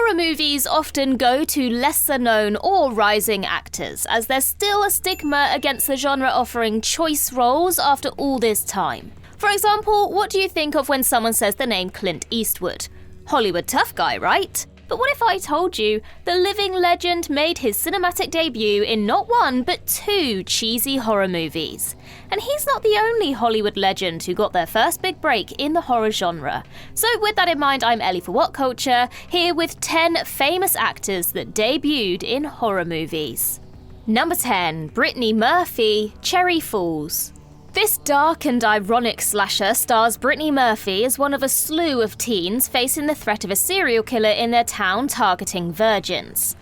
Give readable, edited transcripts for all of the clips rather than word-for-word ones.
Horror movies often go to lesser-known or rising actors, as there's still a stigma against the genre offering choice roles after all this time. For example, what do you think of when someone says the name Clint Eastwood? Hollywood tough guy, right? But what if I told you the living legend made his cinematic debut in not one, but two cheesy horror movies? And he's not the only Hollywood legend who got their first big break in the horror genre. So with that in mind, I'm Ellie for What Culture, here with 10 famous actors that debuted in horror movies. Number 10, Brittany Murphy, Cherry Falls. This dark and ironic slasher stars Brittany Murphy as one of a slew of teens facing the threat of a serial killer in their town targeting virgins.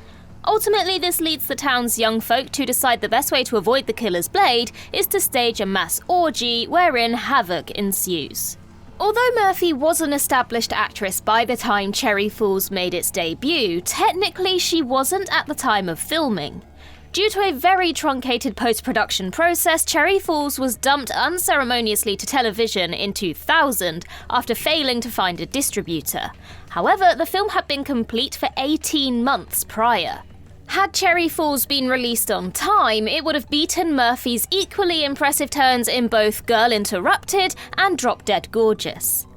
Ultimately, this leads the town's young folk to decide the best way to avoid the killer's blade is to stage a mass orgy wherein havoc ensues. Although Murphy was an established actress by the time Cherry Falls made its debut, technically she wasn't at the time of filming. Due to a very truncated post-production process, Cherry Falls was dumped unceremoniously to television in 2000 after failing to find a distributor. However, the film had been complete for 18 months prior. Had Cherry Falls been released on time, it would have beaten Murphy's equally impressive turns in both Girl Interrupted and Drop Dead Gorgeous.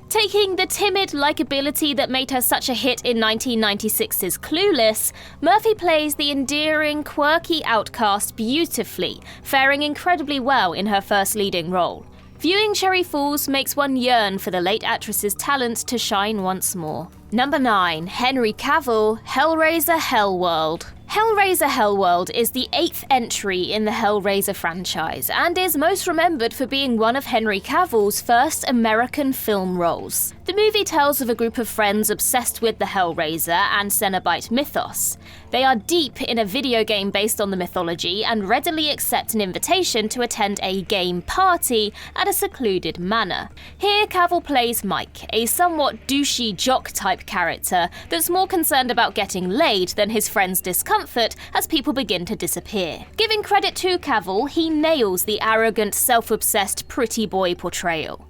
Taking the timid likability that made her such a hit in 1996's Clueless, Murphy plays the endearing, quirky outcast beautifully, faring incredibly well in her first leading role. Viewing Cherry Falls makes one yearn for the late actress's talent to shine once more. Number 9, Henry Cavill, Hellraiser Hellworld. Hellraiser Hellworld is the 8th entry in the Hellraiser franchise and is most remembered for being one of Henry Cavill's first American film roles. The movie tells of a group of friends obsessed with the Hellraiser and Cenobite mythos. They are deep in a video game based on the mythology and readily accept an invitation to attend a game party at a secluded manor. Here, Cavill plays Mike, a somewhat douchey jock-type character that's more concerned about getting laid than his friends' discomfort as people begin to disappear. Giving credit to Cavill, he nails the arrogant, self-obsessed pretty boy portrayal.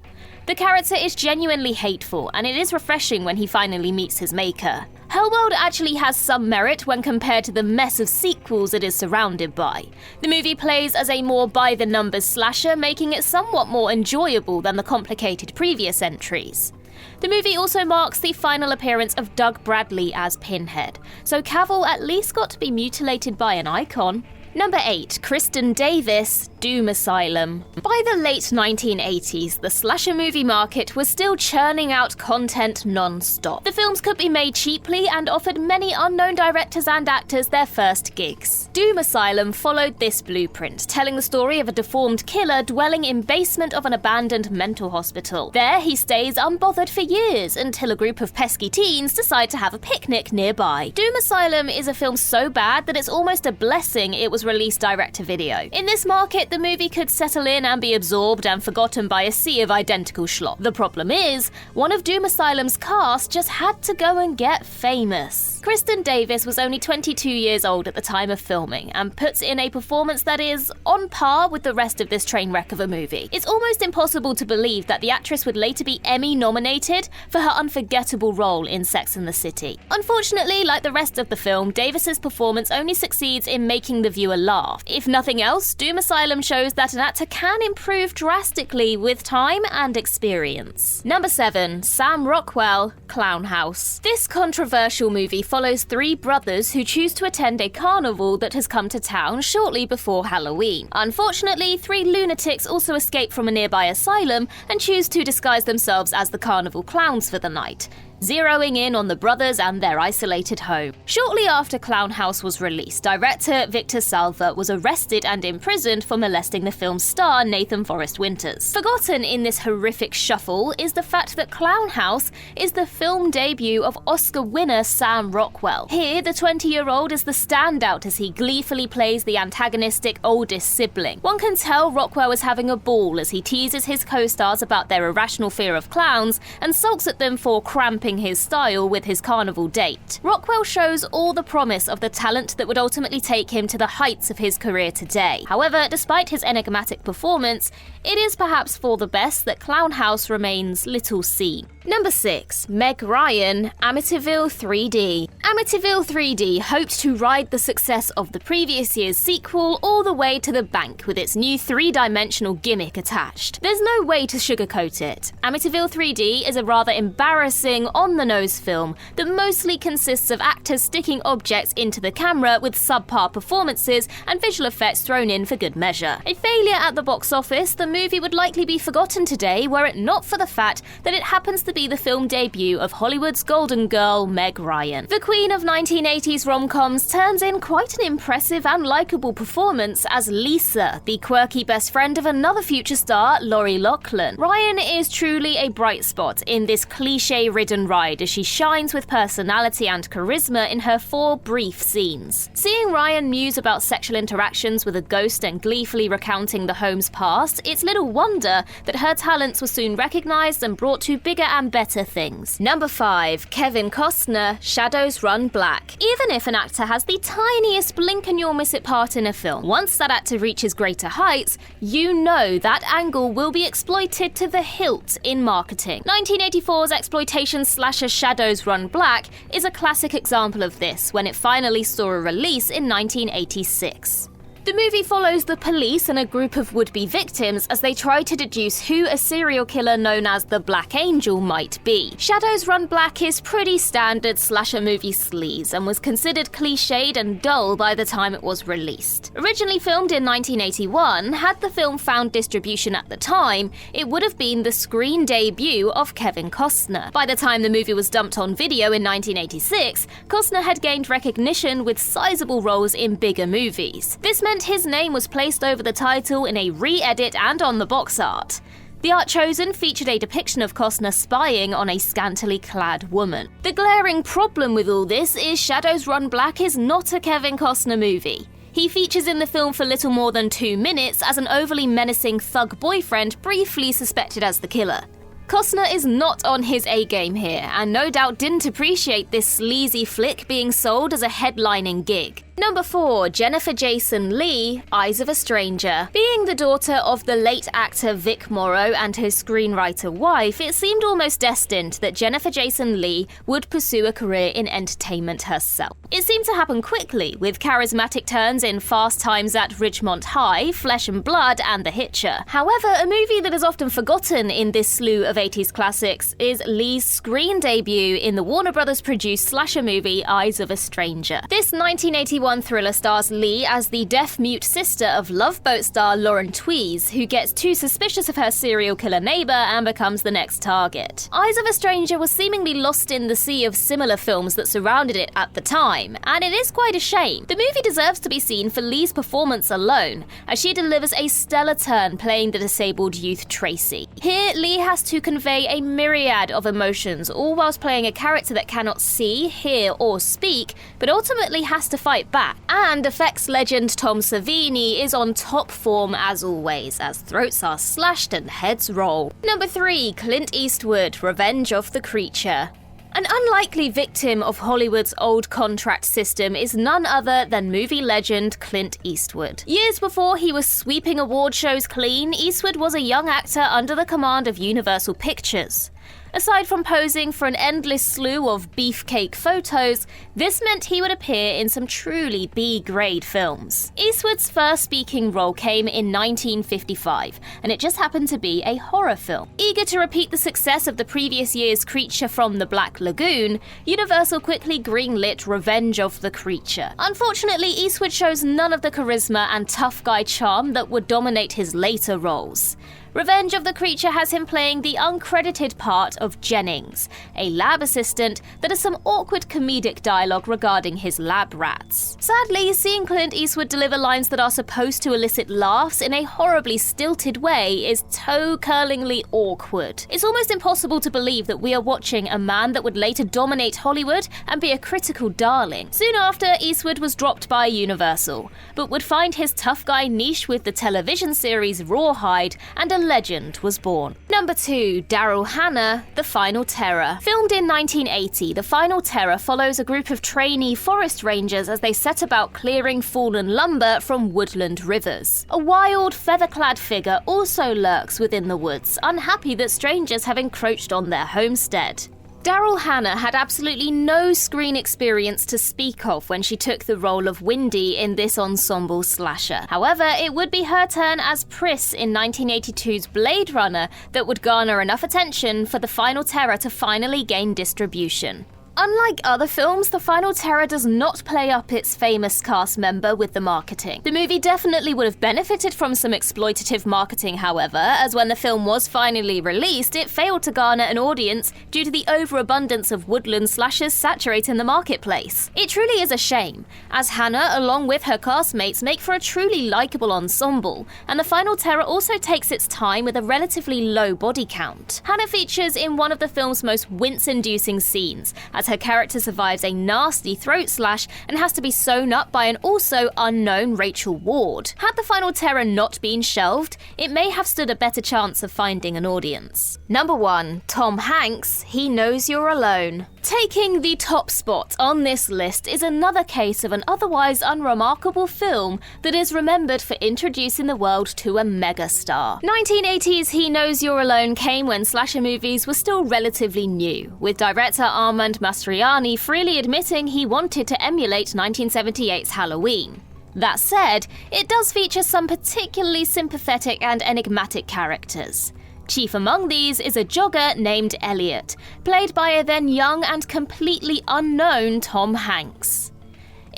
The character is genuinely hateful, and it is refreshing when he finally meets his maker. Hellworld actually has some merit when compared to the mess of sequels it is surrounded by. The movie plays as a more by-the-numbers slasher, making it somewhat more enjoyable than the complicated previous entries. The movie also marks the final appearance of Doug Bradley as Pinhead, so Cavill at least got to be mutilated by an icon. Number 8, Kristen Davis, Doom Asylum. By the late 1980s, the slasher movie market was still churning out content non-stop. The films could be made cheaply and offered many unknown directors and actors their first gigs. Doom Asylum followed this blueprint, telling the story of a deformed killer dwelling in basement of an abandoned mental hospital. There, he stays unbothered for years until a group of pesky teens decide to have a picnic nearby. Doom Asylum is a film so bad that it's almost a blessing it was released direct-to-video. In this market, the movie could settle in and be absorbed and forgotten by a sea of identical schlop. The problem is, one of Doom Asylum's cast just had to go and get famous. Kristen Davis was only 22 years old at the time of filming and puts in a performance that is on par with the rest of this train wreck of a movie. It's almost impossible to believe that the actress would later be Emmy nominated for her unforgettable role in Sex and the City. Unfortunately, like the rest of the film, Davis's performance only succeeds in making the viewer laugh. If nothing else, Doom Asylum shows that an actor can improve drastically with time and experience. Number 7, Sam Rockwell, Clown House. This controversial movie follows 3 brothers who choose to attend a carnival that has come to town shortly before Halloween. Unfortunately, 3 lunatics also escape from a nearby asylum and choose to disguise themselves as the carnival clowns for the night, zeroing in on the brothers and their isolated home. Shortly after Clown House was released, director Victor Salva was arrested and imprisoned for molesting the film's star Nathan Forrest Winters. Forgotten in this horrific shuffle is the fact that Clown House is the film debut of Oscar winner Sam Rockwell. Here, the 20-year-old is the standout as he gleefully plays the antagonistic oldest sibling. One can tell Rockwell is having a ball as he teases his co-stars about their irrational fear of clowns and sulks at them for cramping his style with his carnival date. Rockwell shows all the promise of the talent that would ultimately take him to the heights of his career today. However, despite his enigmatic performance, it is perhaps for the best that Clown House remains little seen. Number 6. Meg Ryan, Amityville 3D. Amityville 3D hoped to ride the success of the previous year's sequel all the way to the bank with its new three-dimensional gimmick attached. There's no way to sugarcoat it. Amityville 3D is a rather embarrassing, on-the-nose film that mostly consists of actors sticking objects into the camera with subpar performances and visual effects thrown in for good measure. A failure at the box office, the movie would likely be forgotten today were it not for the fact that it happens to be the film debut of Hollywood's golden girl, Meg Ryan. The queen of 1980s rom-coms turns in quite an impressive and likeable performance as Lisa, the quirky best friend of another future star, Lori Loughlin. Ryan is truly a bright spot in this cliche-ridden ride as she shines with personality and charisma in her 4 brief scenes. Seeing Ryan muse about sexual interactions with a ghost and gleefully recounting the home's past, it's little wonder that her talents were soon recognized and brought to bigger and better things. Number 5. Kevin Costner, Shadows Run Black. Even if an actor has the tiniest blink and you'll miss it part in a film, once that actor reaches greater heights, you know that angle will be exploited to the hilt in marketing. 1984's exploitation slasher Shadows Run Black is a classic example of this when it finally saw a release in 1986. The movie follows the police and a group of would-be victims as they try to deduce who a serial killer known as the Black Angel might be. Shadows Run Black is pretty standard slasher movie sleaze and was considered cliched and dull by the time it was released. Originally filmed in 1981, had the film found distribution at the time, it would have been the screen debut of Kevin Costner. By the time the movie was dumped on video in 1986, Costner had gained recognition with sizable roles in bigger movies. This meant his name was placed over the title in a re-edit and on the box art. The art chosen featured a depiction of Costner spying on a scantily clad woman. The glaring problem with all this is Shadows Run Black is not a Kevin Costner movie. He features in the film for little more than 2 minutes as an overly menacing thug boyfriend briefly suspected as the killer. Costner is not on his A-game here, and no doubt didn't appreciate this sleazy flick being sold as a headlining gig. Number 4. Jennifer Jason Leigh, Eyes of a Stranger. Being the daughter of the late actor Vic Morrow and his screenwriter wife, it seemed almost destined that Jennifer Jason Leigh would pursue a career in entertainment herself. It seemed to happen quickly, with charismatic turns in Fast Times at Ridgemont High, Flesh and Blood, and The Hitcher. However, a movie that is often forgotten in this slew of 80s classics is Leigh's screen debut in the Warner Brothers produced slasher movie Eyes of a Stranger. This 1981 thriller stars Leigh as the deaf-mute sister of Love Boat star Lauren Tweez, who gets too suspicious of her serial killer neighbor and becomes the next target. Eyes of a Stranger was seemingly lost in the sea of similar films that surrounded it at the time, and it is quite a shame. The movie deserves to be seen for Leigh's performance alone, as she delivers a stellar turn playing the disabled youth Tracy. Here, Leigh has to convey a myriad of emotions, all whilst playing a character that cannot see, hear, or speak, but ultimately has to fight back. And effects legend Tom Savini is on top form as always, as throats are slashed and heads roll. Number 3. Clint Eastwood, Revenge of the Creature. An unlikely victim of Hollywood's old contract system is none other than movie legend Clint Eastwood. Years before he was sweeping award shows clean, Eastwood was a young actor under the command of Universal Pictures. Aside from posing for an endless slew of beefcake photos, this meant he would appear in some truly B-grade films. Eastwood's first speaking role came in 1955, and it just happened to be a horror film. Eager to repeat the success of the previous year's Creature from the Black Lagoon, Universal quickly greenlit Revenge of the Creature. Unfortunately, Eastwood shows none of the charisma and tough guy charm that would dominate his later roles. Revenge of the Creature has him playing the uncredited part of Jennings, a lab assistant that has some awkward comedic dialogue regarding his lab rats. Sadly, seeing Clint Eastwood deliver lines that are supposed to elicit laughs in a horribly stilted way is toe-curlingly awkward. It's almost impossible to believe that we are watching a man that would later dominate Hollywood and be a critical darling. Soon after, Eastwood was dropped by Universal, but would find his tough guy niche with the television series Rawhide and a legend was born. Number 2. Daryl Hannah, The Final Terror. Filmed in 1980, The Final Terror follows a group of trainee forest rangers as they set about clearing fallen lumber from woodland rivers. A wild, feather-clad figure also lurks within the woods, unhappy that strangers have encroached on their homestead. Daryl Hannah had absolutely no screen experience to speak of when she took the role of Windy in this ensemble slasher. However, it would be her turn as Pris in 1982's Blade Runner that would garner enough attention for The Final Terror to finally gain distribution. Unlike other films, The Final Terror does not play up its famous cast member with the marketing. The movie definitely would have benefited from some exploitative marketing, however, as when the film was finally released, it failed to garner an audience due to the overabundance of woodland slashers saturating the marketplace. It truly is a shame, as Hannah, along with her castmates, make for a truly likeable ensemble, and The Final Terror also takes its time with a relatively low body count. Hannah features in one of the film's most wince-inducing scenes, as her character survives a nasty throat slash and has to be sewn up by an also unknown Rachel Ward. Had The Final Terror not been shelved, it may have stood a better chance of finding an audience. Number 1. Tom Hanks, He Knows You're Alone. Taking the top spot on this list is another case of an otherwise unremarkable film that is remembered for introducing the world to a megastar. 1980's He Knows You're Alone came when slasher movies were still relatively new, with director Armand Mastroianni freely admitting he wanted to emulate 1978's Halloween. That said, it does feature some particularly sympathetic and enigmatic characters. Chief among these is a jogger named Elliot, played by a then young and completely unknown Tom Hanks.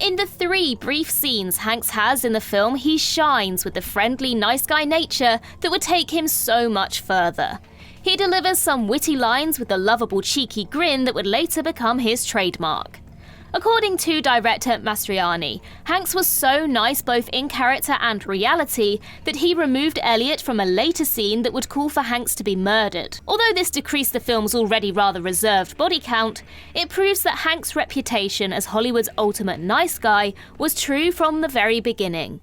In the 3 brief scenes Hanks has in the film, he shines with the friendly, nice guy nature that would take him so much further. He delivers some witty lines with the lovable cheeky grin that would later become his trademark. According to director Mastroianni, Hanks was so nice both in character and reality that he removed Elliot from a later scene that would call for Hanks to be murdered. Although this decreased the film's already rather reserved body count, it proves that Hanks' reputation as Hollywood's ultimate nice guy was true from the very beginning.